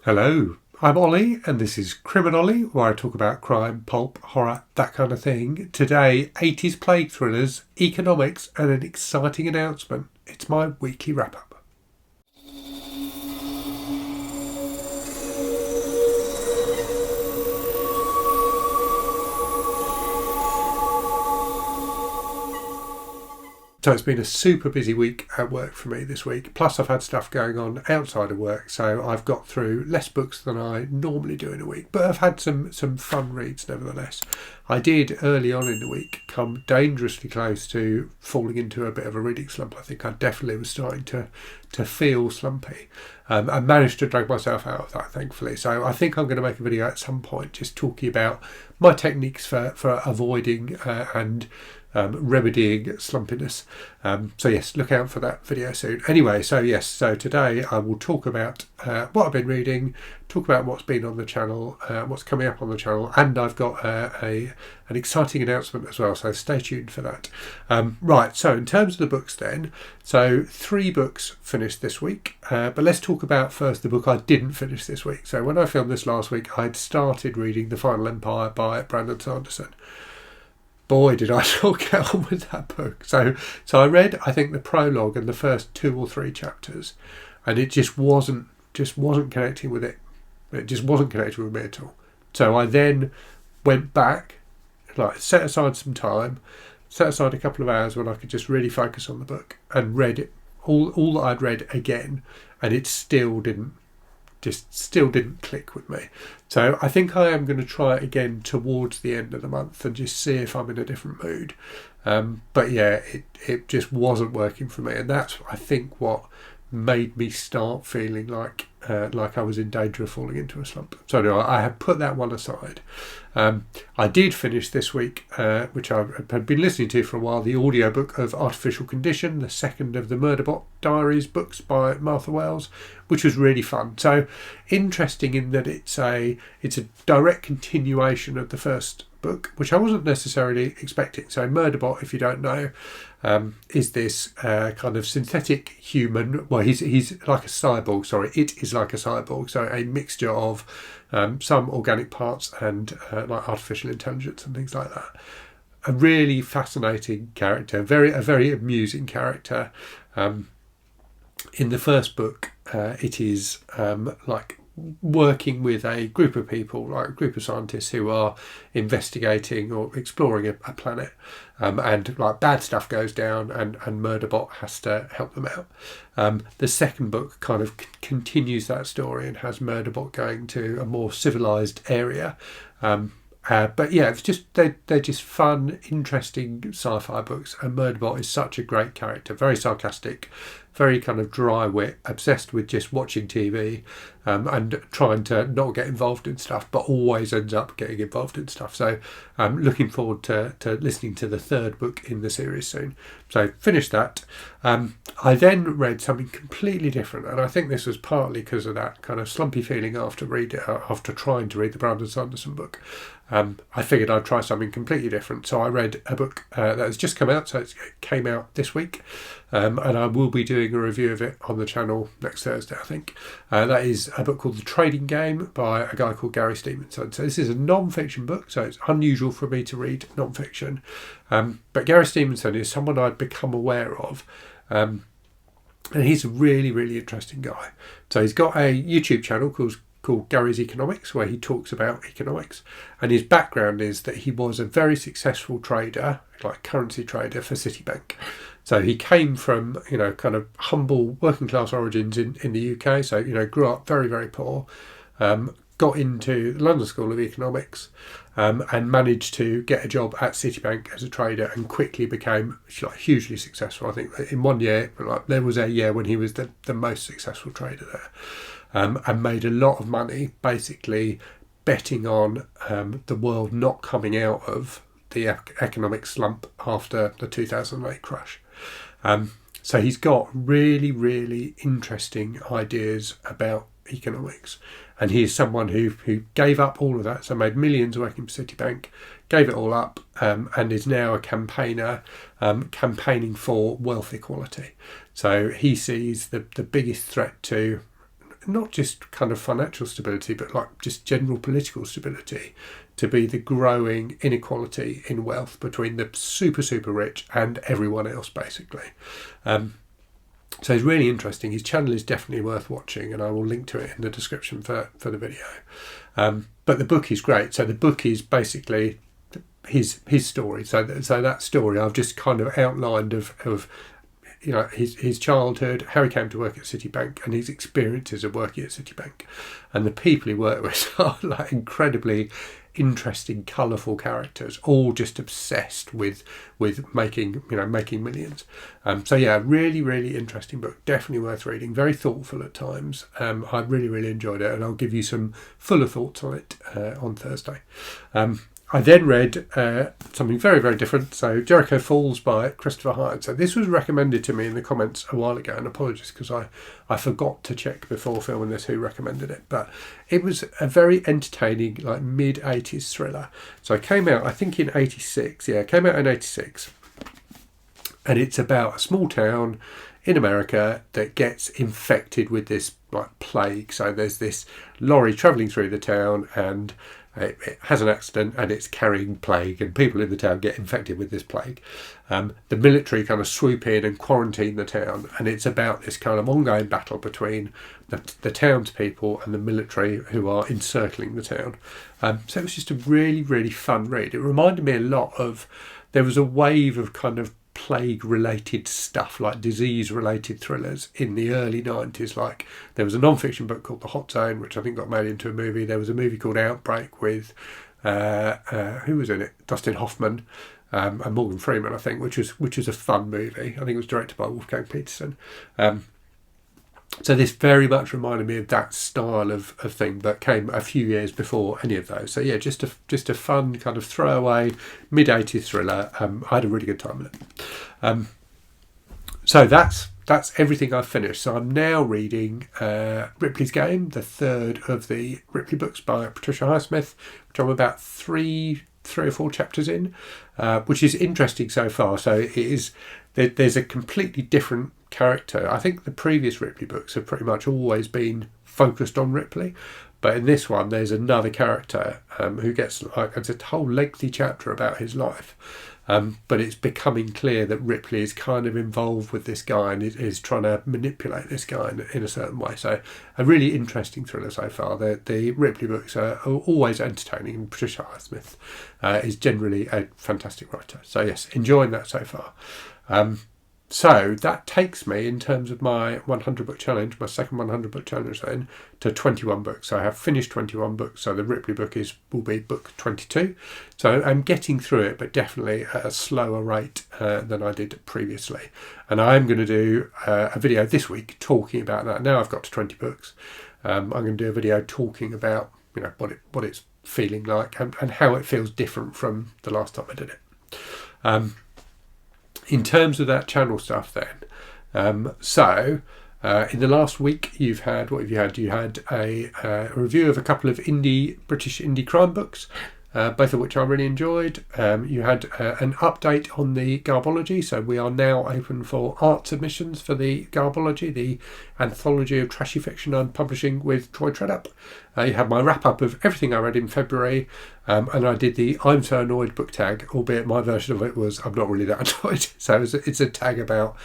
Hello, I'm Ollie and this is Criminolly, where I talk about crime, pulp, horror, that kind of thing. Today, 80s plague thrillers, economics and an exciting announcement. It's my weekly wrap-up. So it's been a super busy week at work for me this week. Plus I've had stuff going on outside of work, so I've got through less books than I normally do in a week. But I've had some fun reads nevertheless. I did early on in the week come dangerously close to falling into a bit of a reading slump. I think I definitely was starting to feel slumpy. I managed to drag myself out of that, thankfully. So I think I'm going to make a video at some point just talking about my techniques for avoiding and remedying slumpiness. So yes, look out for that video soon. Anyway, so today I will talk about what I've been reading, talk about what's been on the channel, what's coming up on the channel, and I've got an exciting announcement as well, so stay tuned for that. Right, so in terms of the books then, so 3 books finished this week, but let's talk about first the book I didn't finish this week. So when I filmed this last week, I'd started reading The Final Empire by Brandon Sanderson. Boy, did I not get on with that book. So I read, I think, the prologue and the first 2 or 3 chapters, and it just wasn't connecting with it. It just wasn't connecting with me at all. So I then went back, set aside some time, set aside a couple of hours when I could just really focus on the book, and read it all that I'd read again, and it still didn't click with me. So I think I am going to try it again towards the end of the month and just see if I'm in a different mood. But yeah, it just wasn't working for me, and that's, I think, what made me start feeling like I was in danger of falling into a slump. So no, I have put that one aside. I did finish this week, which I had been listening to for a while, the audiobook of Artificial Condition, the second of the Murderbot Diaries books by Martha Wells, which was really fun. So interesting in that it's a direct continuation of the first book, which I wasn't necessarily expecting. So Murderbot, if you don't know, is this kind of synthetic human. Well, he's like a cyborg. Sorry, it is like a cyborg. So a mixture of some organic parts and like artificial intelligence and things like that. A really fascinating character, a very amusing character. In the first book, it is like working with a group of people, like a group of scientists who are investigating or exploring a planet, and like bad stuff goes down, and Murderbot has to help them out. The second book kind of continues that story and has Murderbot going to a more civilized area. But yeah, it's just they're just fun, interesting sci-fi books, and Murderbot is such a great character, very sarcastic, very kind of dry wit, obsessed with just watching TV, and trying to not get involved in stuff, but always ends up getting involved in stuff. So I'm looking forward to listening to the third book in the series soon. So finished that. I then read something completely different, and I think this was partly because of that kind of slumpy feeling after trying to read the Brandon Sanderson book. I figured I'd try something completely different. So I read a book that has just come out, so it came out this week, and I will be doing a review of it on the channel next Thursday, I think. That is a book called The Trading Game by a guy called Gary Stevenson. So this is a non-fiction book, so it's unusual for me to read non-fiction. But Gary Stevenson is someone I'd become aware of, and he's a really, really interesting guy. So he's got a YouTube channel called Gary's Economics, where he talks about economics, and his background is that he was a very successful trader, like currency trader for Citibank. So he came from, kind of humble working class origins in the UK. So, grew up very, very poor, got into the London School of Economics, and managed to get a job at Citibank as a trader, and quickly became hugely successful. I think in one year, there was a year when he was the most successful trader there. And made a lot of money basically betting on the world not coming out of the economic slump after the 2008 crash. So he's got really, really interesting ideas about economics, and he is someone who gave up all of that, so made millions working for Citibank, gave it all up, and is now a campaigner campaigning for wealth equality. So he sees the biggest threat to not just kind of financial stability, but like just general political stability, to be the growing inequality in wealth between the super, super rich and everyone else, basically. So it's really interesting. His channel is definitely worth watching, and I will link to it in the description for the video. But the book is great. So the book is basically his story. So that story I've just kind of outlined of you know, his childhood, how he came to work at Citibank, and his experiences of working at Citibank. And the people he worked with are like incredibly interesting, colourful characters, all just obsessed with making millions. So yeah, really, really interesting book, definitely worth reading, very thoughtful at times. I really, really enjoyed it, and I'll give you some fuller thoughts on it on Thursday. I then read something very, very different. So Jericho Falls by Christopher Hyde. So this was recommended to me in the comments a while ago, and apologies because I forgot to check before filming this who recommended it. But it was a very entertaining, like mid-80s thriller. So it came out, I think, in 86. Yeah, it came out in 86. And it's about a small town in America that gets infected with this like plague. So there's this lorry travelling through the town, and it has an accident and it's carrying plague, and people in the town get infected with this plague. The military kind of swoop in and quarantine the town, and it's about this kind of ongoing battle between the townspeople and the military who are encircling the town. So it was just a really, really fun read. It reminded me a lot of, there was a wave of kind of plague-related stuff, like disease-related thrillers in the early 90s. Like there was a non-fiction book called The Hot Zone, which I think got made into a movie. There was a movie called Outbreak with who was in it? Dustin Hoffman and Morgan Freeman, I think, which was a fun movie. I think it was directed by Wolfgang Peterson. So this very much reminded me of that style of thing, but came a few years before any of those. So yeah, just a fun kind of throwaway mid-80s thriller. I had a really good time with it. So that's everything I've finished. So I'm now reading Ripley's Game, the third of the Ripley books by Patricia Highsmith, which I'm about three or four chapters in, which is interesting so far. So it is, there's a completely different character. I think the previous Ripley books have pretty much always been focused on Ripley, but in this one there's another character who gets, like, it's a whole lengthy chapter about his life, but it's becoming clear that Ripley is kind of involved with this guy and is trying to manipulate this guy in a certain way. So a really interesting thriller so far. The Ripley books are always entertaining, and Patricia Highsmith is generally a fantastic writer. So yes, enjoying that so far. So that takes me, in terms of my 100 book challenge, my second 100 book challenge then, to 21 books. So I have finished 21 books. So the Ripley book will be book 22. So I'm getting through it, but definitely at a slower rate than I did previously. And I'm going to do a video this week talking about that. Now I've got to 20 books. I'm going to do a video talking about, you know, what it's feeling like and how it feels different from the last time I did it. In terms of that channel stuff then, in the last week you've had, what have you had? You had a review of a couple of British indie crime books, both of which I really enjoyed. You had an update on the Garbology, so we are now open for art submissions for the Garbology, the anthology of trashy fiction I'm publishing with Troy Treadup. You had my wrap-up of everything I read in February, and I did the I'm So Annoyed book tag, albeit my version of it was I'm not really that annoyed. So it's a tag about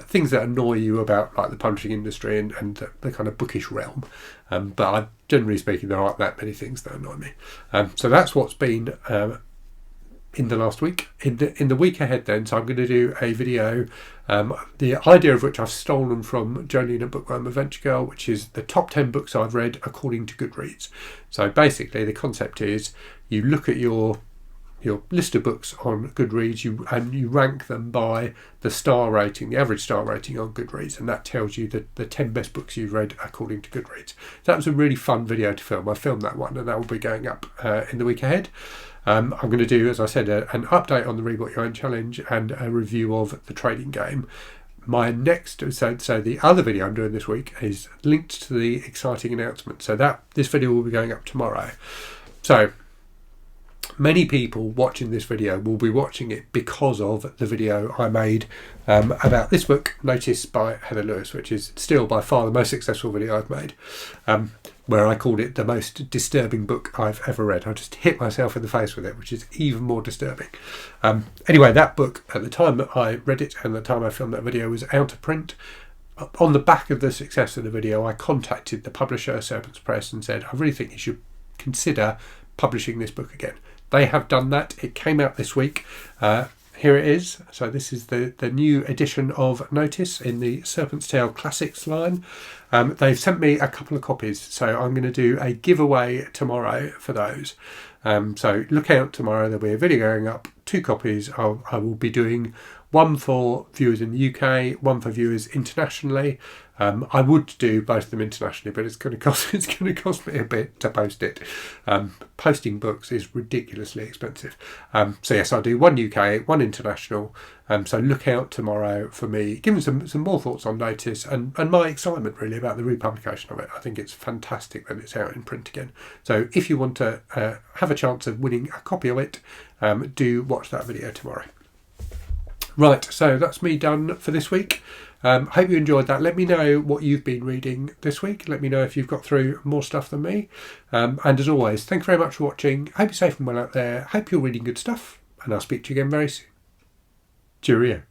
things that annoy you about, like, the publishing industry and the kind of bookish realm. But generally speaking, there aren't that many things that annoy me. So that's what's been in the last week. In the week ahead then, so I'm going to do a video, the idea of which I've stolen from Jolene at Bookworm Adventure Girl, which is the top 10 books I've read according to Goodreads. So basically the concept is you look at your list of books on Goodreads, you rank them by the star rating, the average star rating on Goodreads, and that tells you the 10 best books you've read according to Goodreads. That was a really fun video to film. I filmed that one, and that will be going up in the week ahead. I'm going to do, as I said, an update on the Read What You Own challenge and a review of the trading game. My next, so the other video I'm doing this week is linked to the exciting announcement. So this video will be going up tomorrow. So Many people watching this video will be watching it because of the video I made about this book, Notice by Heather Lewis, which is still by far the most successful video I've made, where I called it the most disturbing book I've ever read. I just hit myself in the face with it, which is even more disturbing. Anyway, that book, at the time that I read it and the time I filmed that video, was out of print. On the back of the success of the video, I contacted the publisher, Serpents Press, and said, I really think you should consider publishing this book again. They have done that. It came out this week. Here it is. So this is the new edition of Notice in the Serpent's Tail Classics line. They've sent me a couple of copies, so I'm going to do a giveaway tomorrow for those. So look out tomorrow. There'll be a video going up, 2 copies. I will be doing one for viewers in the UK, one for viewers internationally. I would do both of them internationally, but it's going to cost me a bit to post it. Posting books is ridiculously expensive. So yes, I'll do one UK, one international. So look out tomorrow for me giving some more thoughts on Notice and my excitement really about the republication of it. I think it's fantastic that it's out in print again. So if you want to have a chance of winning a copy of it, do watch that video tomorrow. Right, so that's me done for this week. Hope you enjoyed that. Let me know what you've been reading this week. Let me know if you've got through more stuff than me. And as always, thank you very much for watching. Hope you're safe and well out there. Hope you're reading good stuff. And I'll speak to you again very soon. Cheerio.